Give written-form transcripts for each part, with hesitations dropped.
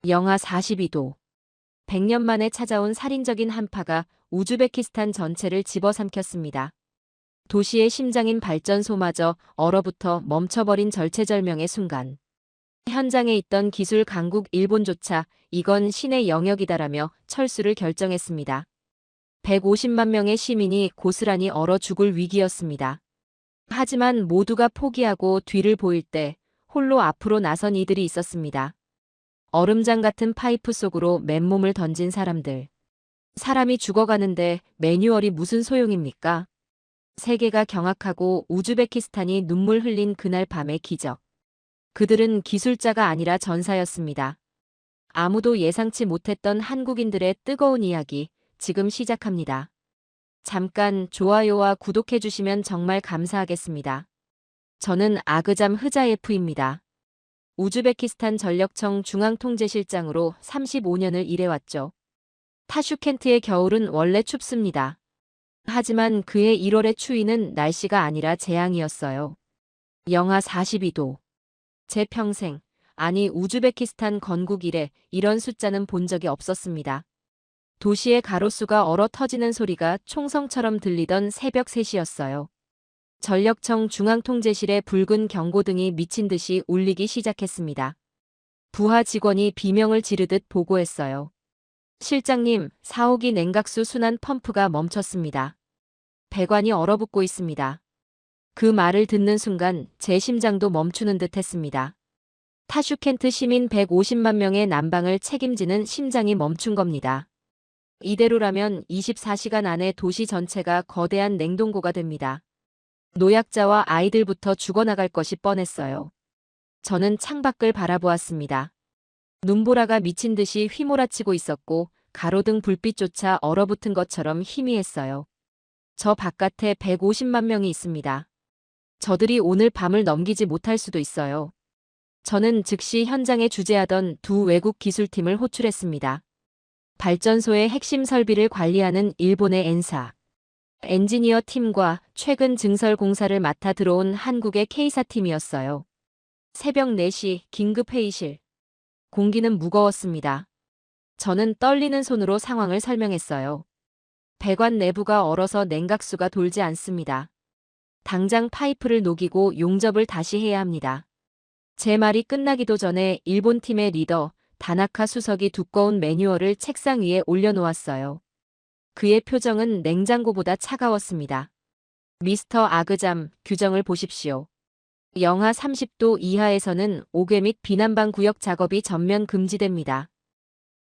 영하 42도. 100년 만에 찾아온 살인적인 한파가 우즈베키스탄 전체를 집어삼켰습니다. 도시의 심장인 발전소마저 얼어붙어 멈춰버린 절체절명의 순간. 현장에 있던 기술 강국 일본조차 이건 신의 영역이다라며 철수를 결정했습니다. 150만 명의 시민이 고스란히 얼어 죽을 위기였습니다. 하지만 모두가 포기하고 뒤를 보일 때 홀로 앞으로 나선 이들이 있었습니다. 얼음장 같은 파이프 속으로 맨몸을 던진 사람들. 사람이 죽어가는데 매뉴얼이 무슨 소용입니까? 세계가 경악하고 우즈베키스탄이 눈물 흘린 그날 밤의 기적. 그들은 기술자가 아니라 전사였습니다. 아무도 예상치 못했던 한국인들의 뜨거운 이야기, 지금 시작합니다. 잠깐 좋아요와 구독해주시면 정말 감사하겠습니다. 저는 아그잠 흐자예프입니다. 우즈베키스탄 전력청 중앙통제실장으로 35년을 일해왔죠. 타슈켄트의 겨울은 원래 춥습니다. 하지만 그의 1월의 추위는 날씨가 아니라 재앙이었어요. 영하 42도. 제 평생, 아니 우즈베키스탄 건국 이래 이런 숫자는 본 적이 없었습니다. 도시의 가로수가 얼어 터지는 소리가 총성처럼 들리던 새벽 3시였어요. 전력청 중앙통제실의 붉은 경고등이 미친 듯이 울리기 시작했습니다. 부하 직원이 비명을 지르듯 보고했어요. 실장님, 4호기 냉각수 순환 펌프가 멈췄습니다. 배관이 얼어붙고 있습니다. 그 말을 듣는 순간 제 심장도 멈추는 듯 했습니다. 타슈켄트 시민 150만 명의 난방을 책임지는 심장이 멈춘 겁니다. 이대로라면 24시간 안에 도시 전체가 거대한 냉동고가 됩니다. 노약자와 아이들부터 죽어나갈 것이 뻔했어요. 저는 창밖을 바라보았습니다. 눈보라가 미친 듯이 휘몰아치고 있었고 가로등 불빛조차 얼어붙은 것처럼 희미했어요. 저 바깥에 150만 명이 있습니다. 저들이 오늘 밤을 넘기지 못할 수도 있어요. 저는 즉시 현장에 주재하던 두 외국 기술팀을 호출했습니다. 발전소의 핵심 설비를 관리하는 일본의 엔사 엔지니어 팀과 최근 증설 공사를 맡아 들어온 한국의 K사 팀이었어요. 새벽 4시 긴급 회의실. 공기는 무거웠습니다. 저는 떨리는 손으로 상황을 설명했어요. 배관 내부가 얼어서 냉각수가 돌지 않습니다. 당장 파이프를 녹이고 용접을 다시 해야 합니다. 제 말이 끝나기도 전에 일본 팀의 리더 다나카 수석이 두꺼운 매뉴얼을 책상 위에 올려놓았어요. 그의 표정은 냉장고보다 차가웠습니다. 미스터 아그잠, 규정을 보십시오. 영하 30도 이하에서는 옥외 및 비난방 구역 작업이 전면 금지됩니다.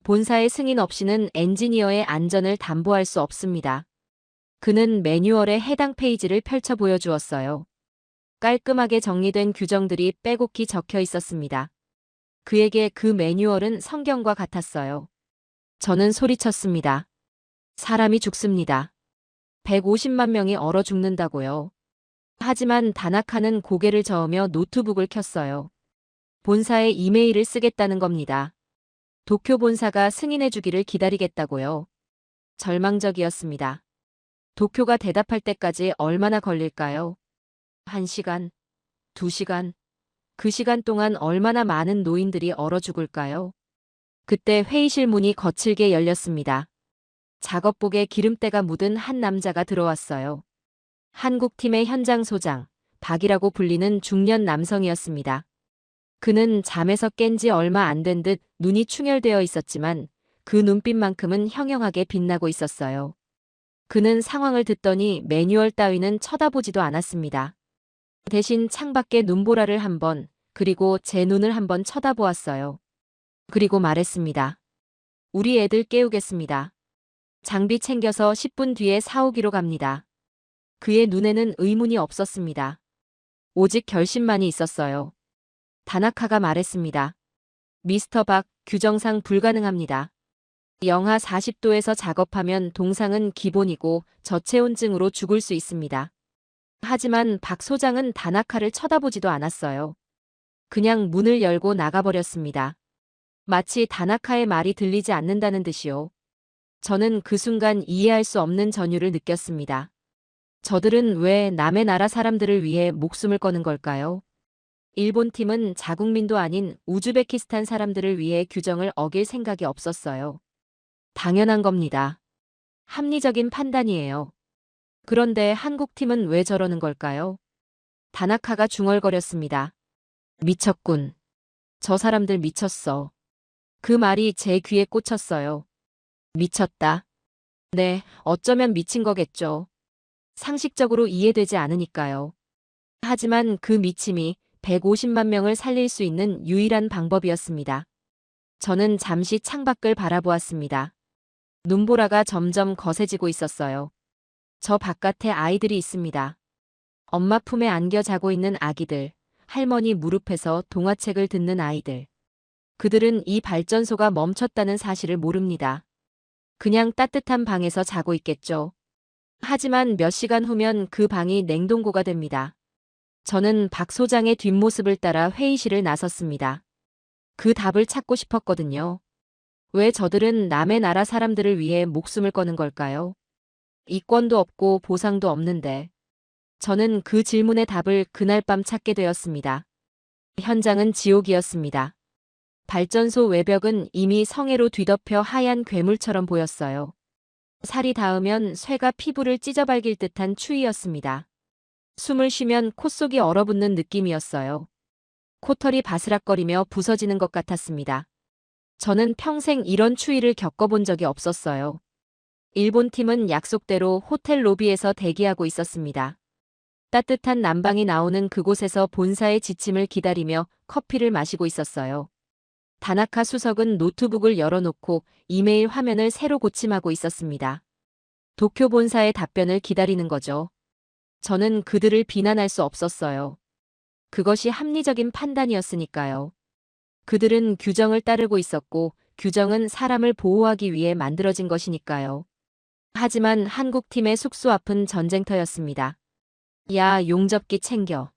본사의 승인 없이는 엔지니어의 안전을 담보할 수 없습니다. 그는 매뉴얼의 해당 페이지를 펼쳐 보여주었어요. 깔끔하게 정리된 규정들이 빼곡히 적혀 있었습니다. 그에게 그 매뉴얼은 성경과 같았어요. 저는 소리쳤습니다. 사람이 죽습니다. 150만 명이 얼어 죽는다고요. 하지만 다나카는 고개를 저으며 노트북을 켰어요. 본사에 이메일을 쓰겠다는 겁니다. 도쿄 본사가 승인해주기를 기다리겠다고요. 절망적이었습니다. 도쿄가 대답할 때까지 얼마나 걸릴까요? 1시간, 2시간, 그 시간 동안 얼마나 많은 노인들이 얼어 죽을까요? 그때 회의실 문이 거칠게 열렸습니다. 작업복에 기름때가 묻은 한 남자가 들어왔어요. 한국팀의 현장 소장, 박이라고 불리는 중년 남성이었습니다. 그는 잠에서 깬 지 얼마 안 된 듯 눈이 충혈되어 있었지만 그 눈빛만큼은 형형하게 빛나고 있었어요. 그는 상황을 듣더니 매뉴얼 따위는 쳐다보지도 않았습니다. 대신 창밖에 눈보라를 한 번, 그리고 제 눈을 한 번 쳐다보았어요. 그리고 말했습니다. 우리 애들 깨우겠습니다. 장비 챙겨서 10분 뒤에 4호기로 갑니다. 그의 눈에는 의문이 없었습니다. 오직 결심만이 있었어요. 다나카가 말했습니다. 미스터 박, 규정상 불가능합니다. 영하 40도에서 작업하면 동상은 기본이고 저체온증으로 죽을 수 있습니다. 하지만 박 소장은 다나카를 쳐다보지도 않았어요. 그냥 문을 열고 나가버렸습니다. 마치 다나카의 말이 들리지 않는다는 듯이요. 저는 그 순간 이해할 수 없는 전율을 느꼈습니다. 저들은 왜 남의 나라 사람들을 위해 목숨을 거는 걸까요? 일본 팀은 자국민도 아닌 우즈베키스탄 사람들을 위해 규정을 어길 생각이 없었어요. 당연한 겁니다. 합리적인 판단이에요. 그런데 한국 팀은 왜 저러는 걸까요? 다나카가 중얼거렸습니다. 미쳤군. 저 사람들 미쳤어. 그 말이 제 귀에 꽂혔어요. 미쳤다. 네, 어쩌면 미친 거겠죠. 상식적으로 이해되지 않으니까요. 하지만 그 미침이 150만 명을 살릴 수 있는 유일한 방법이었습니다. 저는 잠시 창밖을 바라보았습니다. 눈보라가 점점 거세지고 있었어요. 저 바깥에 아이들이 있습니다. 엄마 품에 안겨 자고 있는 아기들, 할머니 무릎에서 동화책을 듣는 아이들. 그들은 이 발전소가 멈췄다는 사실을 모릅니다. 그냥 따뜻한 방에서 자고 있겠죠. 하지만 몇 시간 후면 그 방이 냉동고가 됩니다. 저는 박 소장의 뒷모습을 따라 회의실을 나섰습니다. 그 답을 찾고 싶었거든요. 왜 저들은 남의 나라 사람들을 위해 목숨을 거는 걸까요? 이권도 없고 보상도 없는데. 저는 그 질문의 답을 그날 밤 찾게 되었습니다. 현장은 지옥이었습니다. 발전소 외벽은 이미 성에로 뒤덮여 하얀 괴물처럼 보였어요. 살이 닿으면 쇠가 피부를 찢어발길 듯한 추위였습니다. 숨을 쉬면 콧속이 얼어붙는 느낌이었어요. 코털이 바스락거리며 부서지는 것 같았습니다. 저는 평생 이런 추위를 겪어본 적이 없었어요. 일본 팀은 약속대로 호텔 로비에서 대기하고 있었습니다. 따뜻한 난방이 나오는 그곳에서 본사의 지침을 기다리며 커피를 마시고 있었어요. 다나카 수석은 노트북을 열어놓고 이메일 화면을 새로 고침하고 있었습니다. 도쿄 본사의 답변을 기다리는 거죠. 저는 그들을 비난할 수 없었어요. 그것이 합리적인 판단이었으니까요. 그들은 규정을 따르고 있었고 규정은 사람을 보호하기 위해 만들어진 것이니까요. 하지만 한국팀의 숙소 앞은 전쟁터였습니다. 야, 용접기 챙겨.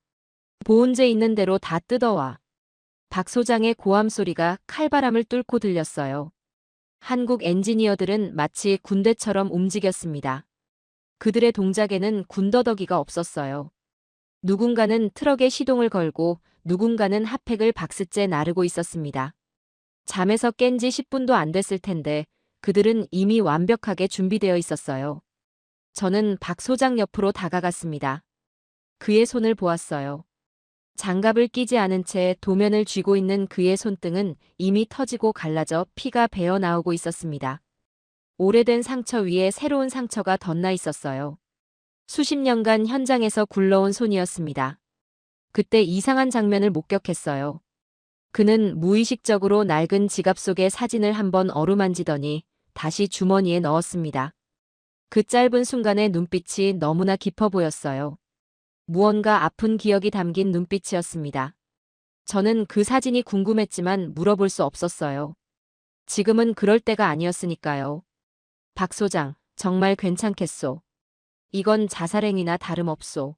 보온재 있는 대로 다 뜯어와. 박 소장의 고함 소리가 칼바람을 뚫고 들렸어요. 한국 엔지니어들은 마치 군대처럼 움직였습니다. 그들의 동작에는 군더더기가 없었어요. 누군가는 트럭에 시동을 걸고 누군가는 핫팩을 박스째 나르고 있었습니다. 잠에서 깬 지 10분도 안 됐을 텐데 그들은 이미 완벽하게 준비되어 있었어요. 저는 박 소장 옆으로 다가갔습니다. 그의 손을 보았어요. 장갑을 끼지 않은 채 도면을 쥐고 있는 그의 손등은 이미 터지고 갈라져 피가 배어 나오고 있었습니다. 오래된 상처 위에 새로운 상처가 덧나 있었어요. 수십 년간 현장에서 굴러온 손이었습니다. 그때 이상한 장면을 목격했어요. 그는 무의식적으로 낡은 지갑 속의 사진을 한번 어루만지더니 다시 주머니에 넣었습니다. 그 짧은 순간의 눈빛이 너무나 깊어 보였어요. 무언가 아픈 기억이 담긴 눈빛이었습니다. 저는 그 사진이 궁금했지만 물어볼 수 없었어요. 지금은 그럴 때가 아니었으니까요. 박 소장, 정말 괜찮겠소. 이건 자살행위나 다름없소.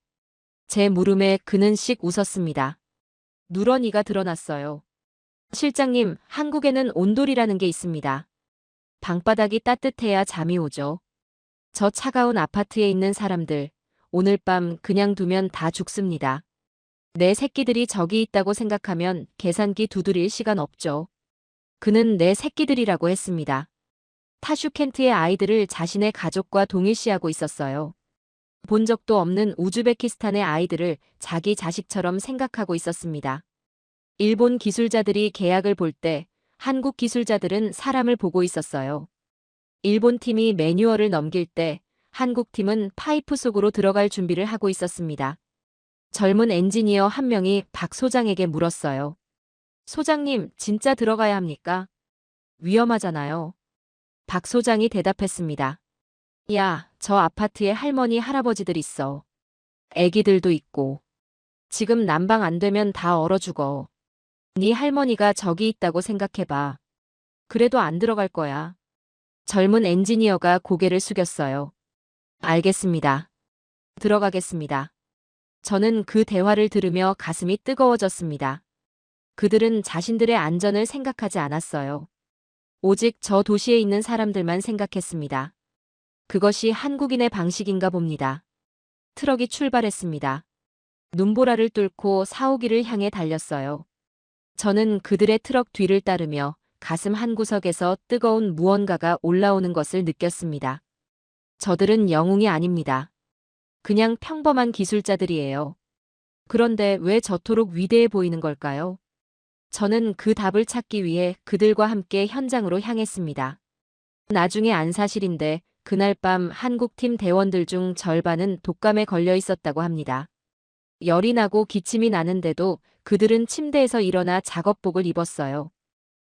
제 물음에 그는 씩 웃었습니다. 누런이가 드러났어요. 실장님, 한국에는 온돌이라는 게 있습니다. 방바닥이 따뜻해야 잠이 오죠. 저 차가운 아파트에 있는 사람들, 오늘 밤 그냥 두면 다 죽습니다. 내 새끼들이 저기 있다고 생각하면 계산기 두드릴 시간 없죠. 그는 내 새끼들이라고 했습니다. 타슈켄트의 아이들을 자신의 가족과 동일시하고 있었어요. 본 적도 없는 우즈베키스탄의 아이들을 자기 자식처럼 생각하고 있었습니다. 일본 기술자들이 계약을 볼 때 한국 기술자들은 사람을 보고 있었어요. 일본 팀이 매뉴얼을 넘길 때 한국 팀은 파이프 속으로 들어갈 준비를 하고 있었습니다. 젊은 엔지니어 한 명이 박 소장에게 물었어요. 소장님, 진짜 들어가야 합니까? 위험하잖아요. 박 소장이 대답했습니다. 야, 저 아파트에 할머니, 할아버지들 있어. 애기들도 있고. 지금 난방 안 되면 다 얼어 죽어. 네 할머니가 저기 있다고 생각해봐. 그래도 안 들어갈 거야. 젊은 엔지니어가 고개를 숙였어요. 알겠습니다. 들어가겠습니다. 저는 그 대화를 들으며 가슴이 뜨거워졌습니다. 그들은 자신들의 안전을 생각하지 않았어요. 오직 저 도시에 있는 사람들만 생각했습니다. 그것이 한국인의 방식인가 봅니다. 트럭이 출발했습니다. 눈보라를 뚫고 사오기를 향해 달렸어요. 저는 그들의 트럭 뒤를 따르며 가슴 한구석에서 뜨거운 무언가가 올라오는 것을 느꼈습니다. 저들은 영웅이 아닙니다. 그냥 평범한 기술자들이에요. 그런데 왜 저토록 위대해 보이는 걸까요? 저는 그 답을 찾기 위해 그들과 함께 현장으로 향했습니다. 나중에 안 사실인데 그날 밤 한국팀 대원들 중 절반은 독감에 걸려 있었다고 합니다. 열이 나고 기침이 나는데도 그들은 침대에서 일어나 작업복을 입었어요.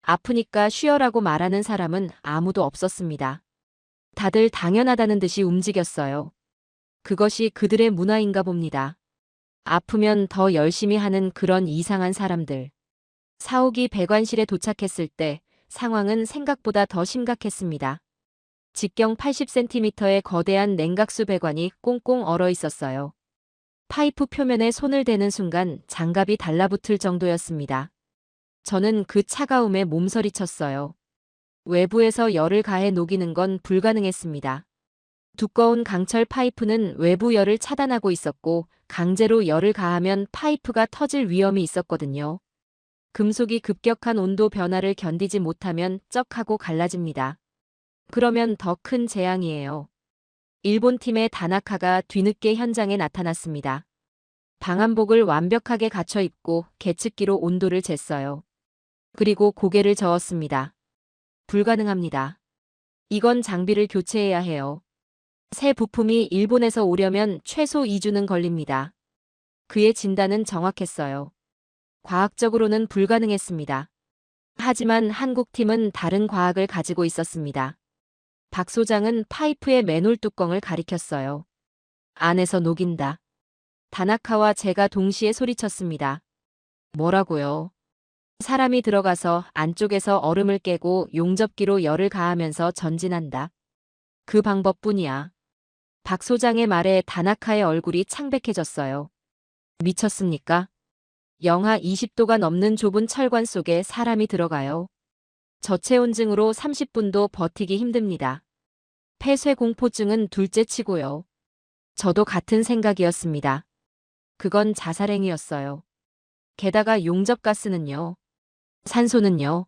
아프니까 쉬어라고 말하는 사람은 아무도 없었습니다. 다들 당연하다는 듯이 움직였어요. 그것이 그들의 문화인가 봅니다. 아프면 더 열심히 하는 그런 이상한 사람들. 사옥이 배관실에 도착했을 때 상황은 생각보다 더 심각했습니다. 직경 80cm의 거대한 냉각수 배관이 꽁꽁 얼어 있었어요. 파이프 표면에 손을 대는 순간 장갑이 달라붙을 정도였습니다. 저는 그 차가움에 몸서리쳤어요. 외부에서 열을 가해 녹이는 건 불가능했습니다. 두꺼운 강철 파이프는 외부 열을 차단하고 있었고 강제로 열을 가하면 파이프가 터질 위험이 있었거든요. 금속이 급격한 온도 변화를 견디지 못하면 쩍하고 갈라집니다. 그러면 더 큰 재앙이에요. 일본 팀의 다나카가 뒤늦게 현장에 나타났습니다. 방한복을 완벽하게 갖춰 입고 계측기로 온도를 쟀어요. 그리고 고개를 저었습니다. 불가능합니다. 이건 장비를 교체해야 해요. 새 부품이 일본에서 오려면 최소 2주는 걸립니다. 그의 진단은 정확했어요. 과학적으로는 불가능했습니다. 하지만 한국팀은 다른 과학을 가지고 있었습니다. 박 소장은 파이프의 맨홀 뚜껑을 가리켰어요. 안에서 녹인다. 다나카와 제가 동시에 소리쳤습니다. 뭐라고요? 사람이 들어가서 안쪽에서 얼음을 깨고 용접기로 열을 가하면서 전진한다. 그 방법뿐이야. 박 소장의 말에 다나카의 얼굴이 창백해졌어요. 미쳤습니까? 영하 20도가 넘는 좁은 철관 속에 사람이 들어가요. 저체온증으로 30분도 버티기 힘듭니다. 폐쇄공포증은 둘째치고요. 저도 같은 생각이었습니다. 그건 자살행위였어요. 게다가 용접가스는요. 산소는요.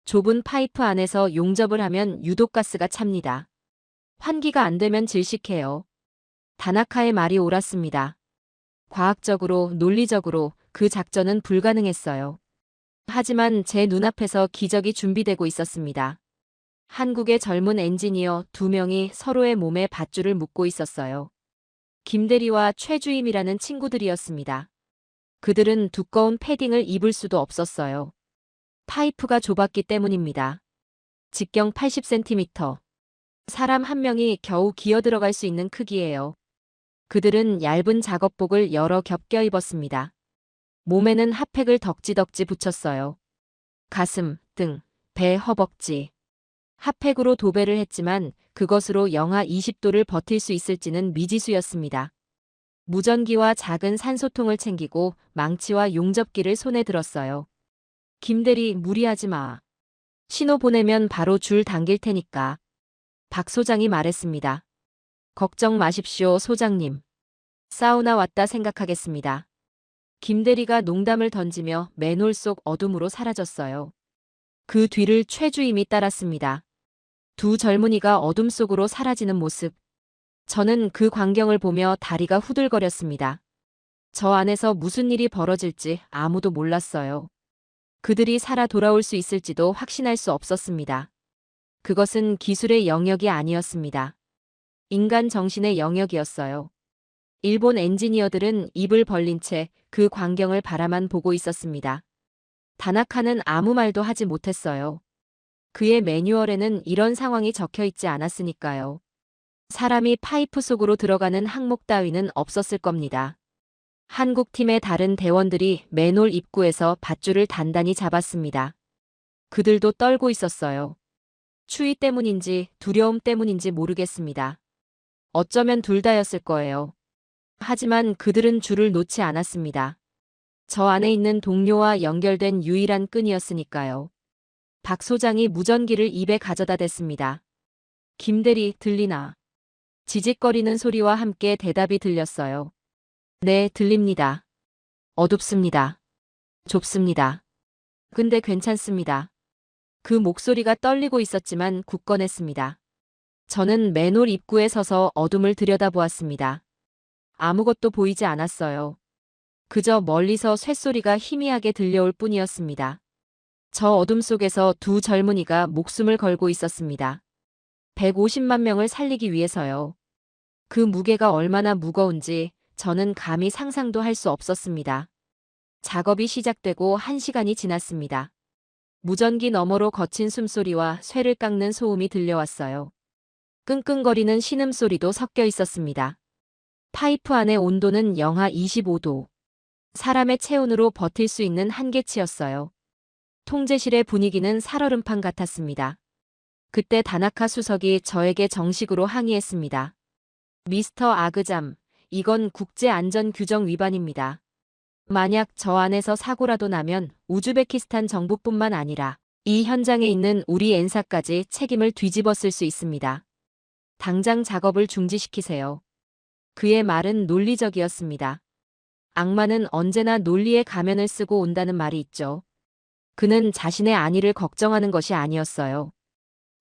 좁은 파이프 안에서 용접을 하면 유독가스가 찹니다. 환기가 안 되면 질식해요. 다나카의 말이 옳았습니다. 과학적으로, 논리적으로 그 작전은 불가능했어요. 하지만 제 눈앞에서 기적이 준비되고 있었습니다. 한국의 젊은 엔지니어 2명이 서로의 몸에 밧줄을 묶고 있었어요. 김대리와 최주임이라는 친구들이었습니다. 그들은 두꺼운 패딩을 입을 수도 없었어요. 파이프가 좁았기 때문입니다. 직경 80cm. 사람 한 명이 겨우 기어들어갈 수 있는 크기예요. 그들은 얇은 작업복을 여러 겹 껴입었습니다. 몸에는 핫팩을 덕지덕지 붙였어요. 가슴, 등, 배, 허벅지. 핫팩으로 도배를 했지만 그것으로 영하 20도를 버틸 수 있을지는 미지수였습니다. 무전기와 작은 산소통을 챙기고 망치와 용접기를 손에 들었어요. 김대리, 무리하지 마. 신호 보내면 바로 줄 당길 테니까. 박 소장이 말했습니다. 걱정 마십시오, 소장님. 사우나 왔다 생각하겠습니다. 김대리가 농담을 던지며 맨홀 속 어둠으로 사라졌어요. 그 뒤를 최주임이 따랐습니다. 두 젊은이가 어둠 속으로 사라지는 모습. 저는 그 광경을 보며 다리가 후들거렸습니다. 저 안에서 무슨 일이 벌어질지 아무도 몰랐어요. 그들이 살아 돌아올 수 있을지도 확신할 수 없었습니다. 그것은 기술의 영역이 아니었습니다. 인간 정신의 영역이었어요. 일본 엔지니어들은 입을 벌린 채 그 광경을 바라만 보고 있었습니다. 다나카는 아무 말도 하지 못했어요. 그의 매뉴얼에는 이런 상황이 적혀 있지 않았으니까요. 사람이 파이프 속으로 들어가는 항목 따위는 없었을 겁니다. 한국팀의 다른 대원들이 맨홀 입구에서 밧줄을 단단히 잡았습니다. 그들도 떨고 있었어요. 추위 때문인지 두려움 때문인지 모르겠습니다. 어쩌면 둘 다였을 거예요. 하지만 그들은 줄을 놓지 않았습니다. 저 안에 있는 동료와 연결된 유일한 끈이었으니까요. 박 소장이 무전기를 입에 가져다 댔습니다. 김대리, 들리나? 지직거리는 소리와 함께 대답이 들렸어요. 네, 들립니다. 어둡습니다. 좁습니다. 근데 괜찮습니다. 그 목소리가 떨리고 있었지만 굳건했습니다. 저는 맨홀 입구에 서서 어둠을 들여다보았습니다. 아무것도 보이지 않았어요. 그저 멀리서 쇳소리가 희미하게 들려올 뿐이었습니다. 저 어둠 속에서 두 젊은이가 목숨을 걸고 있었습니다. 150만 명을 살리기 위해서요. 그 무게가 얼마나 무거운지 저는 감히 상상도 할 수 없었습니다. 작업이 시작되고 1시간이 지났습니다. 무전기 너머로 거친 숨소리와 쇠를 깎는 소음이 들려왔어요. 끙끙거리는 신음소리도 섞여 있었습니다. 파이프 안의 온도는 영하 25도. 사람의 체온으로 버틸 수 있는 한계치였어요. 통제실의 분위기는 살얼음판 같았습니다. 그때 다나카 수석이 저에게 정식으로 항의했습니다. 미스터 아그잠, 이건 국제안전규정 위반입니다. 만약 저 안에서 사고라도 나면 우즈베키스탄 정부뿐만 아니라 이 현장에 있는 우리 엔사까지 책임을 뒤집어 쓸 수 있습니다. 당장 작업을 중지시키세요. 그의 말은 논리적이었습니다. 악마는 언제나 논리의 가면을 쓰고 온다는 말이 있죠. 그는 자신의 안위를 걱정하는 것이 아니었어요.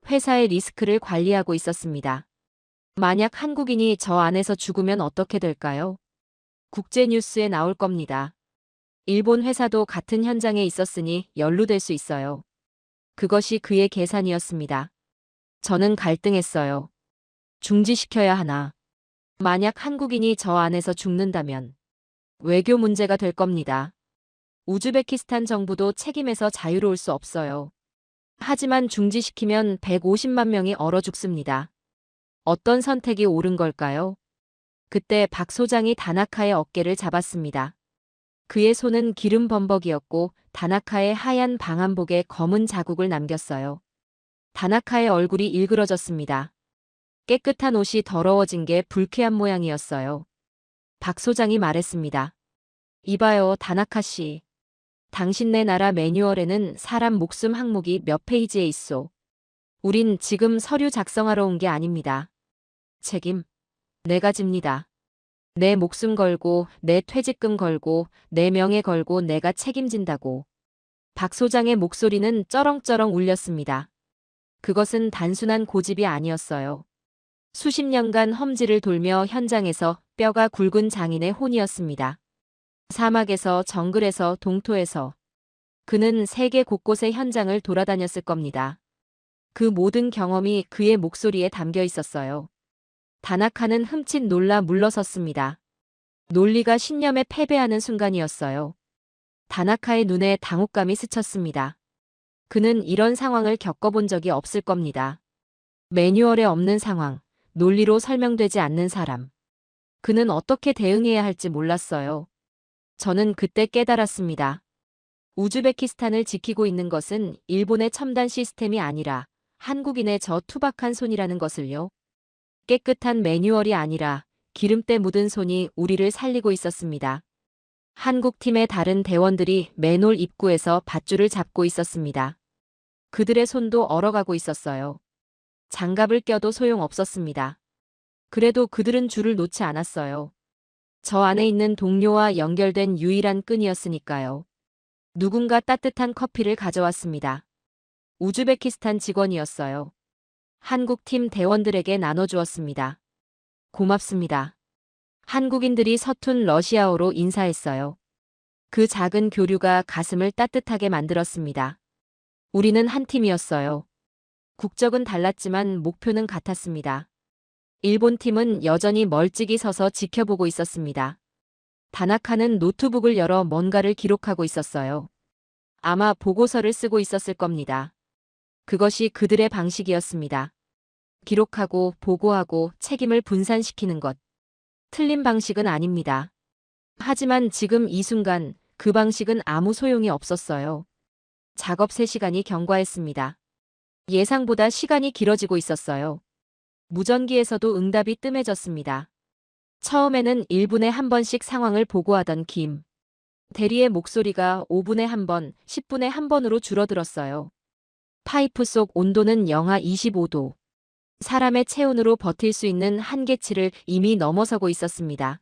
회사의 리스크를 관리하고 있었습니다. 만약 한국인이 저 안에서 죽으면 어떻게 될까요? 국제뉴스에 나올 겁니다. 일본 회사도 같은 현장에 있었으니 연루될 수 있어요. 그것이 그의 계산이었습니다. 저는 갈등했어요. 중지시켜야 하나. 만약 한국인이 저 안에서 죽는다면 외교 문제가 될 겁니다. 우즈베키스탄 정부도 책임에서 자유로울 수 없어요. 하지만 중지시키면 150만 명이 얼어 죽습니다. 어떤 선택이 옳은 걸까요? 그때 박 소장이 다나카의 어깨를 잡았습니다. 그의 손은 기름 범벅이었고 다나카의 하얀 방한복에 검은 자국을 남겼어요. 다나카의 얼굴이 일그러졌습니다. 깨끗한 옷이 더러워진 게 불쾌한 모양이었어요. 박 소장이 말했습니다. 이봐요, 다나카 씨. 당신네 나라 매뉴얼에는 사람 목숨 항목이 몇 페이지에 있소. 우린 지금 서류 작성하러 온 게 아닙니다. 책임, 내가 집니다. 내 목숨 걸고, 내 퇴직금 걸고, 내 명예 걸고 내가 책임진다고. 박 소장의 목소리는 쩌렁쩌렁 울렸습니다. 그것은 단순한 고집이 아니었어요. 수십 년간 험지를 돌며 현장에서 뼈가 굵은 장인의 혼이었습니다. 사막에서 정글에서 동토에서 그는 세계 곳곳의 현장을 돌아다녔을 겁니다. 그 모든 경험이 그의 목소리에 담겨 있었어요. 다나카는 흠칫 놀라 물러섰습니다. 논리가 신념에 패배하는 순간이었어요. 다나카의 눈에 당혹감이 스쳤습니다. 그는 이런 상황을 겪어본 적이 없을 겁니다. 매뉴얼에 없는 상황, 논리로 설명되지 않는 사람. 그는 어떻게 대응해야 할지 몰랐어요. 저는 그때 깨달았습니다. 우즈베키스탄을 지키고 있는 것은 일본의 첨단 시스템이 아니라 한국인의 저 투박한 손이라는 것을요. 깨끗한 매뉴얼이 아니라 기름때 묻은 손이 우리를 살리고 있었습니다. 한국팀의 다른 대원들이 맨홀 입구에서 밧줄을 잡고 있었습니다. 그들의 손도 얼어가고 있었어요. 장갑을 껴도 소용없었습니다. 그래도 그들은 줄을 놓지 않았어요. 저 안에 있는 동료와 연결된 유일한 끈이었으니까요. 누군가 따뜻한 커피를 가져왔습니다. 우즈베키스탄 직원이었어요. 한국팀 대원들에게 나눠주었습니다. 고맙습니다. 한국인들이 서툰 러시아어로 인사했어요. 그 작은 교류가 가슴을 따뜻하게 만들었습니다. 우리는 한 팀이었어요. 국적은 달랐지만 목표는 같았습니다. 일본 팀은 여전히 멀찍이 서서 지켜보고 있었습니다. 다나카는 노트북을 열어 뭔가를 기록하고 있었어요. 아마 보고서를 쓰고 있었을 겁니다. 그것이 그들의 방식이었습니다. 기록하고 보고하고 책임을 분산시키는 것. 틀린 방식은 아닙니다. 하지만 지금 이 순간 그 방식은 아무 소용이 없었어요. 작업 3시간이 경과했습니다. 예상보다 시간이 길어지고 있었어요. 무전기에서도 응답이 뜸해졌습니다. 처음에는 1분에 한 번씩 상황을 보고하던 김 대리의 목소리가 5분에 한 번, 10분에 한 번으로 줄어들었어요. 파이프 속 온도는 영하 25도. 사람의 체온으로 버틸 수 있는 한계치를 이미 넘어서고 있었습니다.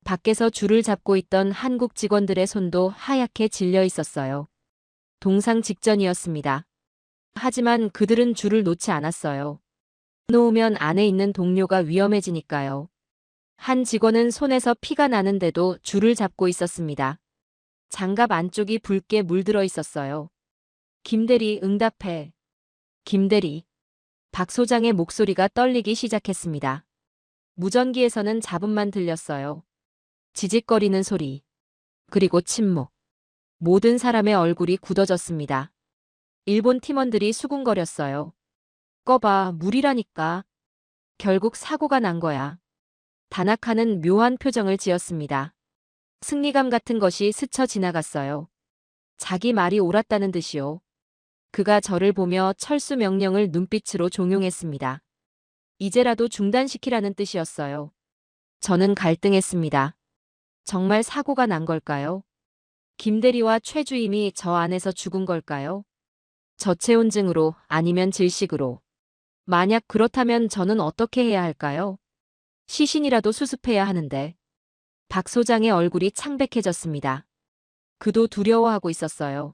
밖에서 줄을 잡고 있던 한국 직원들의 손도 하얗게 질려 있었어요. 동상 직전이었습니다. 하지만 그들은 줄을 놓지 않았어요. 놓으면 안에 있는 동료가 위험해지니까요. 한 직원은 손에서 피가 나는데도 줄을 잡고 있었습니다. 장갑 안쪽이 붉게 물들어 있었어요. 김대리, 응답해. 김대리. 박 소장의 목소리가 떨리기 시작했습니다. 무전기에서는 잡음만 들렸어요. 지직거리는 소리. 그리고 침묵. 모든 사람의 얼굴이 굳어졌습니다. 일본 팀원들이 수군거렸어요. 꺼봐, 물이라니까. 결국 사고가 난 거야. 다나카는 묘한 표정을 지었습니다. 승리감 같은 것이 스쳐 지나갔어요. 자기 말이 옳았다는 듯이요. 그가 저를 보며 철수 명령을 눈빛으로 종용했습니다. 이제라도 중단시키라는 뜻이었어요. 저는 갈등했습니다. 정말 사고가 난 걸까요? 김대리와 최 주임이 저 안에서 죽은 걸까요? 저체온증으로 아니면 질식으로. 만약 그렇다면 저는 어떻게 해야 할까요? 시신이라도 수습해야 하는데. 박 소장의 얼굴이 창백해졌습니다. 그도 두려워하고 있었어요.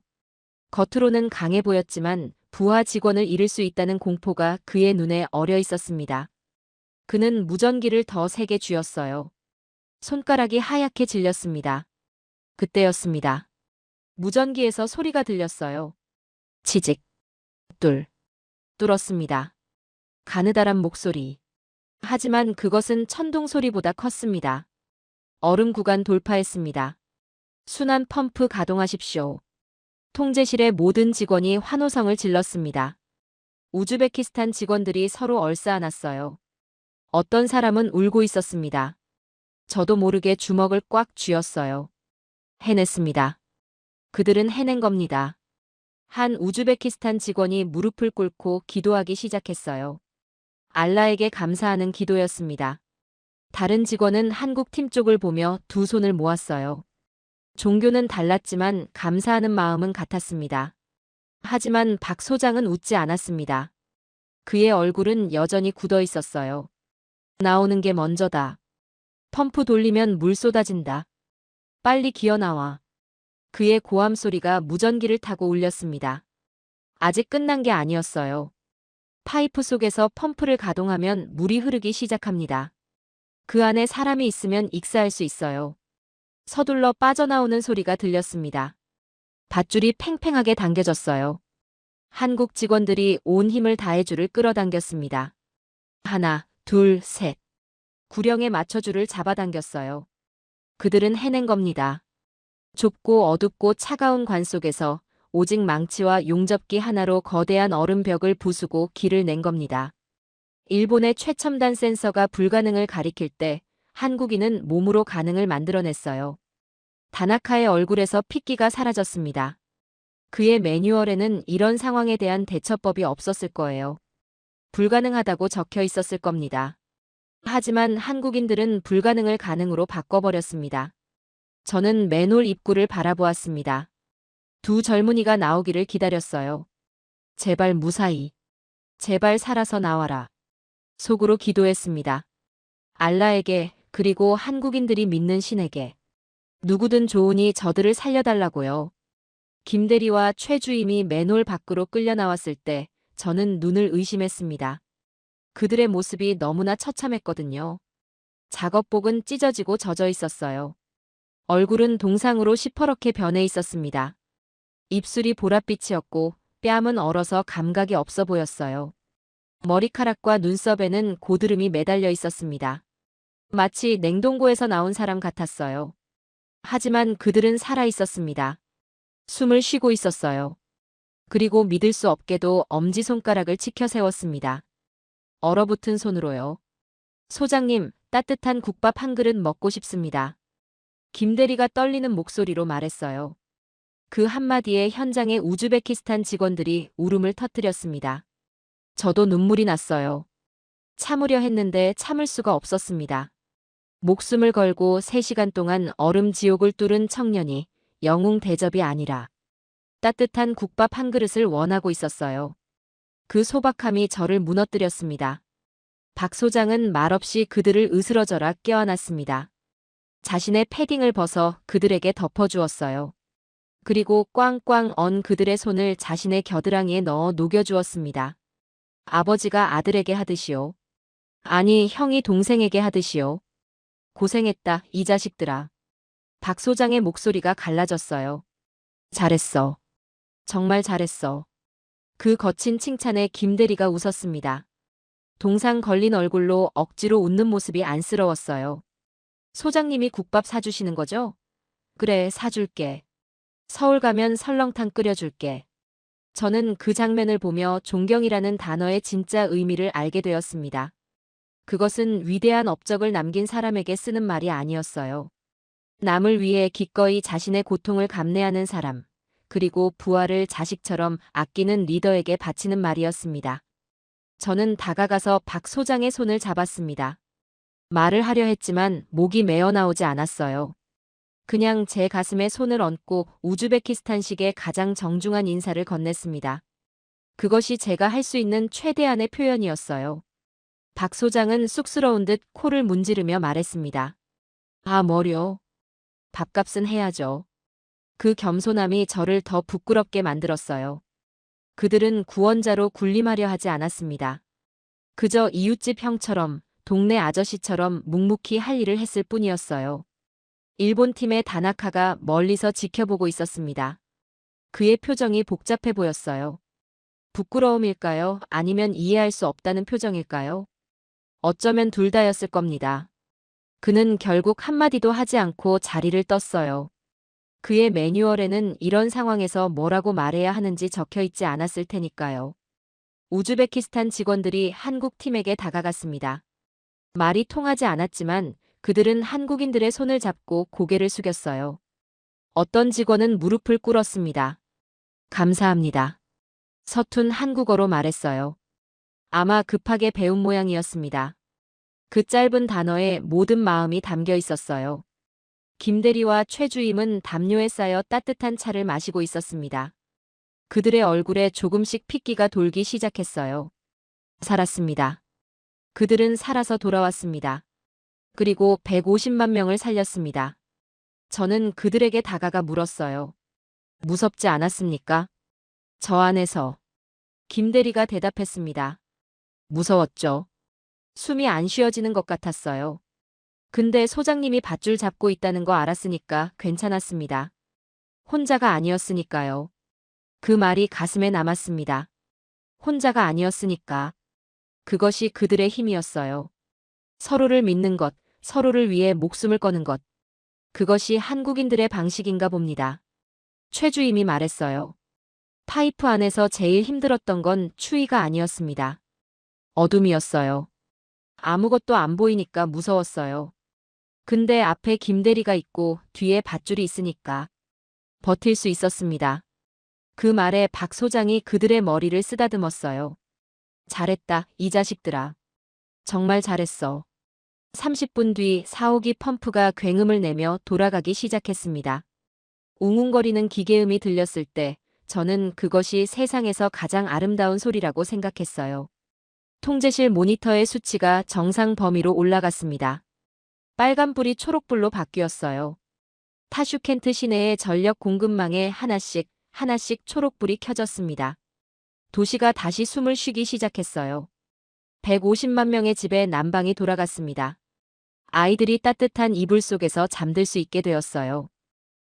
겉으로는 강해 보였지만 부하 직원을 잃을 수 있다는 공포가 그의 눈에 어려 있었습니다. 그는 무전기를 더 세게 쥐었어요. 손가락이 하얗게 질렸습니다. 그때였습니다. 무전기에서 소리가 들렸어요. 치직. 뚫었습니다. 가느다란 목소리. 하지만 그것은 천둥 소리보다 컸습니다. 얼음 구간 돌파했습니다. 순환 펌프 가동하십시오. 통제실의 모든 직원이 환호성을 질렀습니다. 우즈베키스탄 직원들이 서로 얼싸안았어요. 어떤 사람은 울고 있었습니다. 저도 모르게 주먹을 꽉 쥐었어요. 해냈습니다. 그들은 해낸 겁니다. 한 우즈베키스탄 직원이 무릎을 꿇고 기도하기 시작했어요. 알라에게 감사하는 기도였습니다. 다른 직원은 한국 팀 쪽을 보며 두 손을 모았어요. 종교는 달랐지만 감사하는 마음은 같았습니다. 하지만 박 소장은 웃지 않았습니다. 그의 얼굴은 여전히 굳어 있었어요. 나오는 게 먼저다. 펌프 돌리면 물 쏟아진다. 빨리 기어나와. 그의 고함 소리가 무전기를 타고 울렸습니다. 아직 끝난 게 아니었어요. 파이프 속에서 펌프를 가동하면 물이 흐르기 시작합니다. 그 안에 사람이 있으면 익사할 수 있어요. 서둘러 빠져나오는 소리가 들렸습니다. 밧줄이 팽팽하게 당겨졌어요. 한국 직원들이 온 힘을 다해 줄을 끌어당겼습니다. 하나, 둘, 셋. 구령에 맞춰 줄을 잡아당겼어요. 그들은 해낸 겁니다. 좁고 어둡고 차가운 관 속에서 오직 망치와 용접기 하나로 거대한 얼음벽을 부수고 길을 낸 겁니다. 일본의 최첨단 센서가 불가능을 가리킬 때 한국인은 몸으로 가능을 만들어냈어요. 다나카의 얼굴에서 핏기가 사라졌습니다. 그의 매뉴얼에는 이런 상황에 대한 대처법이 없었을 거예요. 불가능하다고 적혀 있었을 겁니다. 하지만 한국인들은 불가능을 가능으로 바꿔버렸습니다. 저는 맨홀 입구를 바라보았습니다. 두 젊은이가 나오기를 기다렸어요. 제발 무사히. 제발 살아서 나와라. 속으로 기도했습니다. 알라에게 그리고 한국인들이 믿는 신에게. 누구든 좋으니 저들을 살려달라고요. 김대리와 최 주임이 맨홀 밖으로 끌려 나왔을 때 저는 눈을 의심했습니다. 그들의 모습이 너무나 처참했거든요. 작업복은 찢어지고 젖어 있었어요. 얼굴은 동상으로 시퍼렇게 변해 있었습니다. 입술이 보랏빛이었고 뺨은 얼어서 감각이 없어 보였어요. 머리카락과 눈썹에는 고드름이 매달려 있었습니다. 마치 냉동고에서 나온 사람 같았어요. 하지만 그들은 살아 있었습니다. 숨을 쉬고 있었어요. 그리고 믿을 수 없게도 엄지손가락을 치켜 세웠습니다. 얼어붙은 손으로요. 소장님, 따뜻한 국밥 한 그릇 먹고 싶습니다. 김대리가 떨리는 목소리로 말했어요. 그 한마디에 현장의 우즈베키스탄 직원들이 울음을 터뜨렸습니다. 저도 눈물이 났어요. 참으려 했는데 참을 수가 없었습니다. 목숨을 걸고 3시간 동안 얼음 지옥을 뚫은 청년이 영웅 대접이 아니라 따뜻한 국밥 한 그릇을 원하고 있었어요. 그 소박함이 저를 무너뜨렸습니다. 박 소장은 말없이 그들을 으스러져라 껴안았습니다. 자신의 패딩을 벗어 그들에게 덮어주었어요. 그리고 꽝꽝 언 그들의 손을 자신의 겨드랑이에 넣어 녹여주었습니다. 아버지가 아들에게 하듯이요. 아니, 형이 동생에게 하듯이요. 고생했다, 이 자식들아. 박 소장의 목소리가 갈라졌어요. 잘했어. 정말 잘했어. 그 거친 칭찬에 김대리가 웃었습니다. 동상 걸린 얼굴로 억지로 웃는 모습이 안쓰러웠어요. 소장님이 국밥 사주시는 거죠? 그래, 사줄게. 서울 가면 설렁탕 끓여줄게. 저는 그 장면을 보며 존경이라는 단어의 진짜 의미를 알게 되었습니다. 그것은 위대한 업적을 남긴 사람에게 쓰는 말이 아니었어요. 남을 위해 기꺼이 자신의 고통을 감내하는 사람, 그리고 부하를 자식처럼 아끼는 리더에게 바치는 말이었습니다. 저는 다가가서 박 소장의 손을 잡았습니다. 말을 하려 했지만 목이 메어 나오지 않았어요. 그냥 제 가슴에 손을 얹고 우즈베키스탄식의 가장 정중한 인사를 건넸습니다. 그것이 제가 할 수 있는 최대한의 표현이었어요. 박 소장은 쑥스러운 듯 코를 문지르며 말했습니다. 아, 뭐려. 밥값은 해야죠. 그 겸손함이 저를 더 부끄럽게 만들었어요. 그들은 구원자로 군림하려 하지 않았습니다. 그저 이웃집 형처럼, 동네 아저씨처럼 묵묵히 할 일을 했을 뿐이었어요. 일본 팀의 다나카가 멀리서 지켜보고 있었습니다. 그의 표정이 복잡해 보였어요. 부끄러움일까요? 아니면 이해할 수 없다는 표정일까요? 어쩌면 둘 다였을 겁니다. 그는 결국 한마디도 하지 않고 자리를 떴어요. 그의 매뉴얼에는 이런 상황에서 뭐라고 말해야 하는지 적혀 있지 않았을 테니까요. 우즈베키스탄 직원들이 한국 팀에게 다가갔습니다. 말이 통하지 않았지만 그들은 한국인들의 손을 잡고 고개를 숙였어요. 어떤 직원은 무릎을 꿇었습니다. 감사합니다. 서툰 한국어로 말했어요. 아마 급하게 배운 모양이었습니다. 그 짧은 단어에 모든 마음이 담겨 있었어요. 김대리와 최주임은 담요에 쌓여 따뜻한 차를 마시고 있었습니다. 그들의 얼굴에 조금씩 핏기가 돌기 시작했어요. 살았습니다. 그들은 살아서 돌아왔습니다. 그리고 150만 명을 살렸습니다. 저는 그들에게 다가가 물었어요. 무섭지 않았습니까? 저 안에서. 김대리가 대답했습니다. 무서웠죠. 숨이 안 쉬어지는 것 같았어요. 근데 소장님이 밧줄 잡고 있다는 거 알았으니까 괜찮았습니다. 혼자가 아니었으니까요. 그 말이 가슴에 남았습니다. 혼자가 아니었으니까. 그것이 그들의 힘이었어요. 서로를 믿는 것, 서로를 위해 목숨을 거는 것. 그것이 한국인들의 방식인가 봅니다. 최주임이 말했어요. 파이프 안에서 제일 힘들었던 건 추위가 아니었습니다. 어둠이었어요. 아무것도 안 보이니까 무서웠어요. 근데 앞에 김대리가 있고 뒤에 밧줄이 있으니까 버틸 수 있었습니다. 그 말에 박 소장이 그들의 머리를 쓰다듬었어요. 잘했다, 이 자식들아. 정말 잘했어. 30분 뒤 4호기 펌프가 굉음을 내며 돌아가기 시작했습니다. 웅웅거리는 기계음이 들렸을 때 저는 그것이 세상에서 가장 아름다운 소리라고 생각했어요. 통제실 모니터의 수치가 정상 범위로 올라갔습니다. 빨간불이 초록불로 바뀌었어요. 타슈켄트 시내의 전력 공급망에 하나씩 초록불이 켜졌습니다. 도시가 다시 숨을 쉬기 시작했어요. 150만 명의 집에 난방이 돌아갔습니다. 아이들이 따뜻한 이불 속에서 잠들 수 있게 되었어요.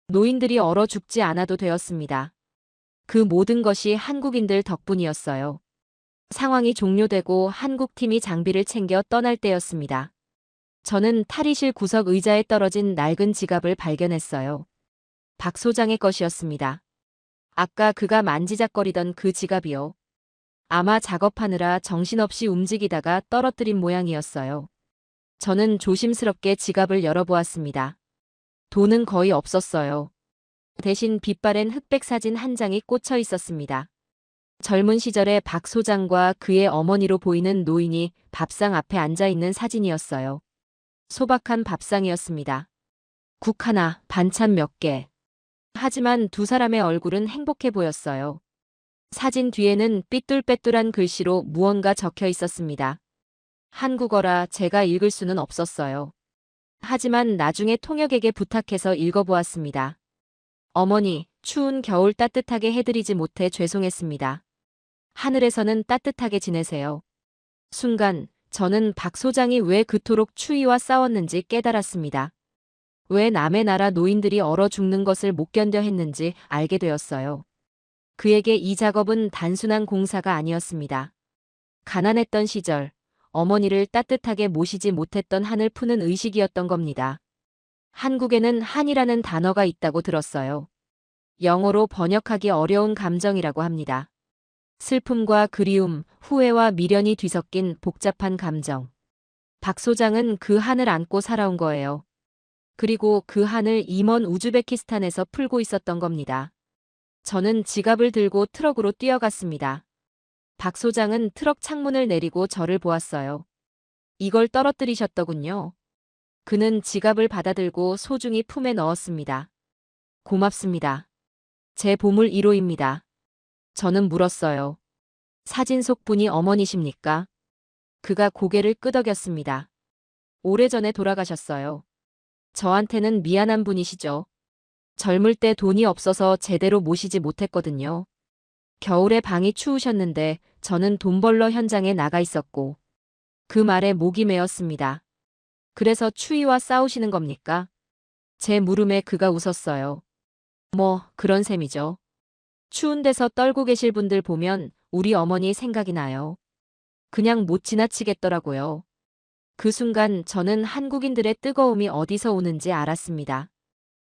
노인들이 얼어 죽지 않아도 되었습니다. 그 모든 것이 한국인들 덕분이었어요. 상황이 종료되고 한국팀이 장비를 챙겨 떠날 때였습니다. 저는 탈의실 구석 의자에 떨어진 낡은 지갑을 발견했어요. 박 소장의 것이었습니다. 아까 그가 만지작거리던 그 지갑이요. 아마 작업하느라 정신없이 움직이다가 떨어뜨린 모양이었어요. 저는 조심스럽게 지갑을 열어보았습니다. 돈은 거의 없었어요. 대신 빛바랜 흑백 사진 한 장이 꽂혀 있었습니다. 젊은 시절의 박 소장과 그의 어머니로 보이는 노인이 밥상 앞에 앉아있는 사진이었어요. 소박한 밥상이었습니다. 국 하나, 반찬 몇 개. 하지만 두 사람의 얼굴은 행복해 보였어요. 사진 뒤에는 삐뚤빼뚤한 글씨로 무언가 적혀 있었습니다. 한국어라 제가 읽을 수는 없었어요. 하지만 나중에 통역에게 부탁해서 읽어보았습니다. 어머니, 추운 겨울 따뜻하게 해드리지 못해 죄송했습니다. 하늘에서는 따뜻하게 지내세요. 순간 저는 박 소장이 왜 그토록 추위와 싸웠는지 깨달았습니다. 왜 남의 나라 노인들이 얼어 죽는 것을 못 견뎌 했는지 알게 되었어요. 그에게 이 작업은 단순한 공사가 아니었습니다. 가난했던 시절, 어머니를 따뜻하게 모시지 못했던 한을 푸는 의식이었던 겁니다. 한국에는 한이라는 단어가 있다고 들었어요. 영어로 번역하기 어려운 감정이라고 합니다. 슬픔과 그리움, 후회와 미련이 뒤섞인 복잡한 감정. 박 소장은 그 한을 안고 살아온 거예요. 그리고 그 한을 임원 우즈베키스탄에서 풀고 있었던 겁니다. 저는 지갑을 들고 트럭으로 뛰어갔습니다. 박 소장은 트럭 창문을 내리고 저를 보았어요. 이걸 떨어뜨리셨더군요. 그는 지갑을 받아들고 소중히 품에 넣었습니다. 고맙습니다. 제 보물 1호입니다. 저는 물었어요. 사진 속 분이 어머니십니까? 그가 고개를 끄덕였습니다. 오래전에 돌아가셨어요. 저한테는 미안한 분이시죠. 젊을 때 돈이 없어서 제대로 모시지 못했거든요. 겨울에 방이 추우셨는데 저는 돈 벌러 현장에 나가 있었고 그 말에 목이 메었습니다. 그래서 추위와 싸우시는 겁니까? 제 물음에 그가 웃었어요. 뭐 그런 셈이죠. 추운 데서 떨고 계실 분들 보면 우리 어머니 생각이 나요. 그냥 못 지나치겠더라고요. 그 순간 저는 한국인들의 뜨거움이 어디서 오는지 알았습니다.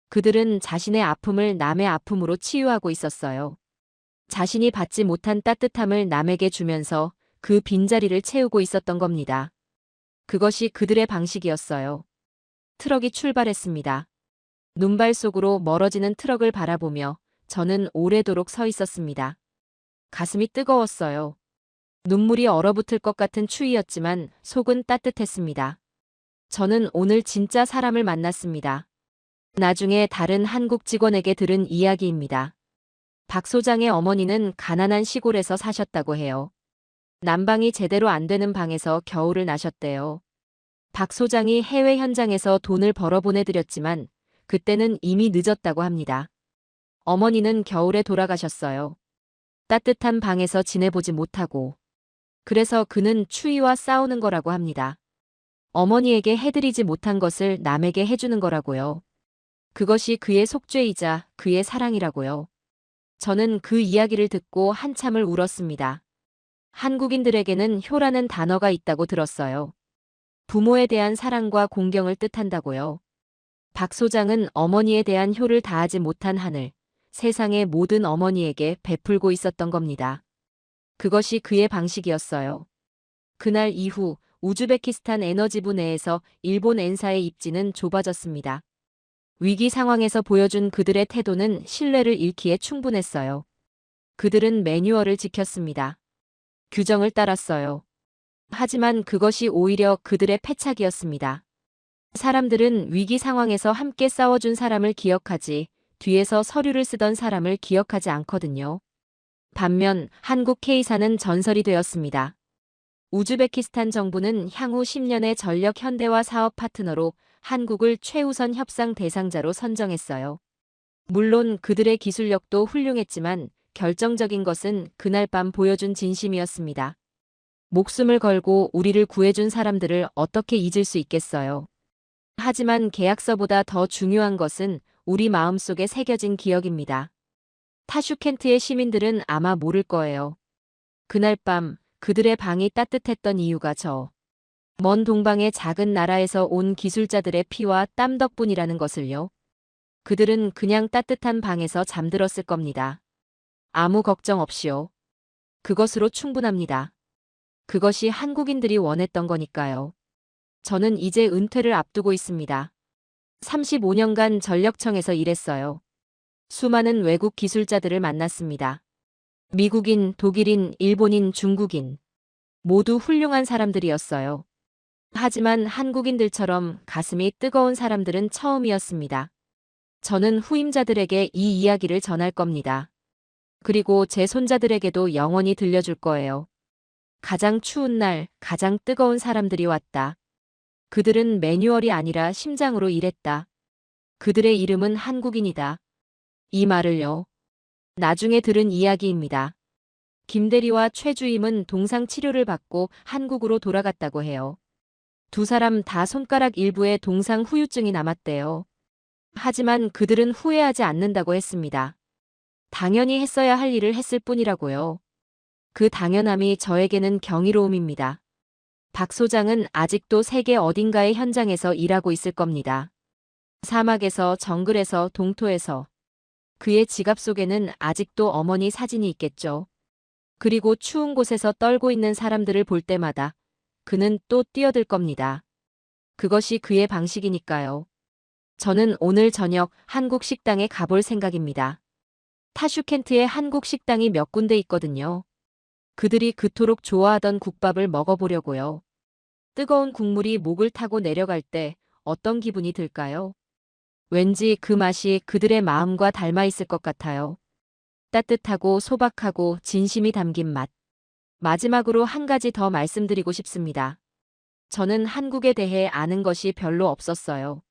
그들은 자신의 아픔을 남의 아픔으로 치유하고 있었어요. 자신이 받지 못한 따뜻함을 남에게 주면서 그 빈자리를 채우고 있었던 겁니다. 그것이 그들의 방식이었어요. 트럭이 출발했습니다. 눈발 속으로 멀어지는 트럭을 바라보며 저는 오래도록 서 있었습니다. 가슴이 뜨거웠어요. 눈물이 얼어붙을 것 같은 추위였지만 속은 따뜻했습니다. 저는 오늘 진짜 사람을 만났습니다. 나중에 다른 한국 직원에게 들은 이야기입니다. 박 소장의 어머니는 가난한 시골에서 사셨다고 해요. 난방이 제대로 안 되는 방에서 겨울을 나셨대요. 박 소장이 해외 현장에서 돈을 벌어 보내드렸지만 그때는 이미 늦었다고 합니다. 어머니는 겨울에 돌아가셨어요. 따뜻한 방에서 지내보지 못하고. 그래서 그는 추위와 싸우는 거라고 합니다. 어머니에게 해드리지 못한 것을 남에게 해주는 거라고요. 그것이 그의 속죄이자 그의 사랑이라고요. 저는 그 이야기를 듣고 한참을 울었습니다. 한국인들에게는 효라는 단어가 있다고 들었어요. 부모에 대한 사랑과 공경을 뜻한다고요. 박 소장은 어머니에 대한 효를 다하지 못한 한을 세상의 모든 어머니에게 베풀고 있었던 겁니다. 그것이 그의 방식이었어요. 그날 이후 우즈베키스탄 에너지부 내에서 일본 엔사의 입지는 좁아졌습니다. 위기 상황에서 보여준 그들의 태도는 신뢰를 잃기에 충분했어요. 그들은 매뉴얼을 지켰습니다. 규정을 따랐어요. 하지만 그것이 오히려 그들의 패착이었습니다. 사람들은 위기 상황에서 함께 싸워준 사람을 기억하지 뒤에서 서류를 쓰던 사람을 기억하지 않거든요. 반면 한국 K사는 전설이 되었습니다. 우즈베키스탄 정부는 향후 10년의 전력 현대화 사업 파트너로 한국을 최우선 협상 대상자로 선정했어요. 물론 그들의 기술력도 훌륭했지만 결정적인 것은 그날 밤 보여준 진심이었습니다. 목숨을 걸고 우리를 구해준 사람들을 어떻게 잊을 수 있겠어요. 하지만 계약서보다 더 중요한 것은 우리 마음속에 새겨진 기억입니다. 타슈켄트의 시민들은 아마 모를 거예요. 그날 밤 그들의 방이 따뜻했던 이유가 먼 동방의 작은 나라에서 온 기술자들의 피와 땀 덕분이라는 것을요. 그들은 그냥 따뜻한 방에서 잠들었을 겁니다. 아무 걱정 없이요. 그것으로 충분합니다. 그것이 한국인들이 원했던 거니까요. 저는 이제 은퇴를 앞두고 있습니다. 35년간 전력청에서 일했어요. 수많은 외국 기술자들을 만났습니다. 미국인, 독일인, 일본인, 중국인. 모두 훌륭한 사람들이었어요. 하지만 한국인들처럼 가슴이 뜨거운 사람들은 처음이었습니다. 저는 후임자들에게 이 이야기를 전할 겁니다. 그리고 제 손자들에게도 영원히 들려줄 거예요. 가장 추운 날, 가장 뜨거운 사람들이 왔다. 그들은 매뉴얼이 아니라 심장으로 일했다. 그들의 이름은 한국인이다. 이 말을요. 나중에 들은 이야기입니다. 김대리와 최주임은 동상 치료를 받고 한국으로 돌아갔다고 해요. 두 사람 다 손가락 일부에 동상 후유증이 남았대요. 하지만 그들은 후회하지 않는다고 했습니다. 당연히 했어야 할 일을 했을 뿐이라고요. 그 당연함이 저에게는 경이로움입니다. 박 소장은 아직도 세계 어딘가의 현장에서 일하고 있을 겁니다. 사막에서, 정글에서, 동토에서. 그의 지갑 속에는 아직도 어머니 사진이 있겠죠. 그리고 추운 곳에서 떨고 있는 사람들을 볼 때마다 그는 또 뛰어들 겁니다. 그것이 그의 방식이니까요. 저는 오늘 저녁 한국 식당에 가볼 생각입니다. 타슈켄트에 한국 식당이 몇 군데 있거든요. 그들이 그토록 좋아하던 국밥을 먹어보려고요. 뜨거운 국물이 목을 타고 내려갈 때 어떤 기분이 들까요? 왠지 그 맛이 그들의 마음과 닮아 있을 것 같아요. 따뜻하고 소박하고 진심이 담긴 맛. 마지막으로 한 가지 더 말씀드리고 싶습니다. 저는 한국에 대해 아는 것이 별로 없었어요.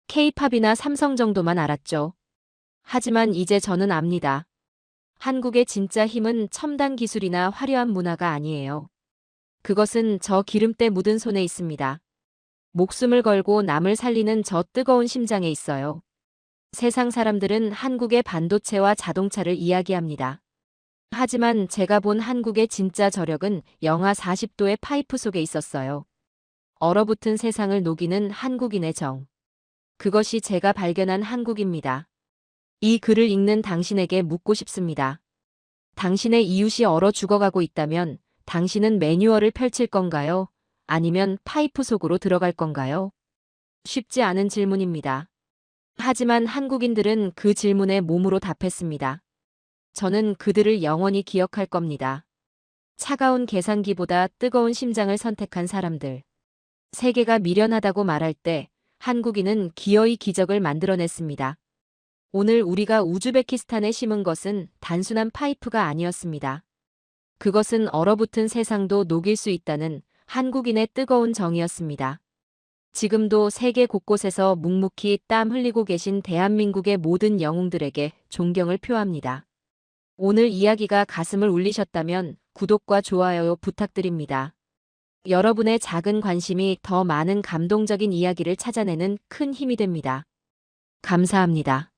K-팝이나 삼성 정도만 알았죠. 하지만 이제 저는 압니다. 한국의 진짜 힘은 첨단 기술이나 화려한 문화가 아니에요. 그것은 저 기름때 묻은 손에 있습니다. 목숨을 걸고 남을 살리는 저 뜨거운 심장에 있어요. 세상 사람들은 한국의 반도체와 자동차를 이야기합니다. 하지만 제가 본 한국의 진짜 저력은 영하 40도의 파이프 속에 있었어요. 얼어붙은 세상을 녹이는 한국인의 정. 그것이 제가 발견한 한국입니다. 이 글을 읽는 당신에게 묻고 싶습니다. 당신의 이웃이 얼어 죽어가고 있다면 당신은 매뉴얼을 펼칠 건가요? 아니면 파이프 속으로 들어갈 건가요? 쉽지 않은 질문입니다. 하지만 한국인들은 그 질문에 몸으로 답했습니다. 저는 그들을 영원히 기억할 겁니다. 차가운 계산기보다 뜨거운 심장을 선택한 사람들. 세계가 미련하다고 말할 때 한국인은 기어이 기적을 만들어냈습니다. 오늘 우리가 우즈베키스탄에 심은 것은 단순한 파이프가 아니었습니다. 그것은 얼어붙은 세상도 녹일 수 있다는 한국인의 뜨거운 정이었습니다. 지금도 세계 곳곳에서 묵묵히 땀 흘리고 계신 대한민국의 모든 영웅들에게 존경을 표합니다. 오늘 이야기가 가슴을 울리셨다면 구독과 좋아요 부탁드립니다. 여러분의 작은 관심이 더 많은 감동적인 이야기를 찾아내는 큰 힘이 됩니다. 감사합니다.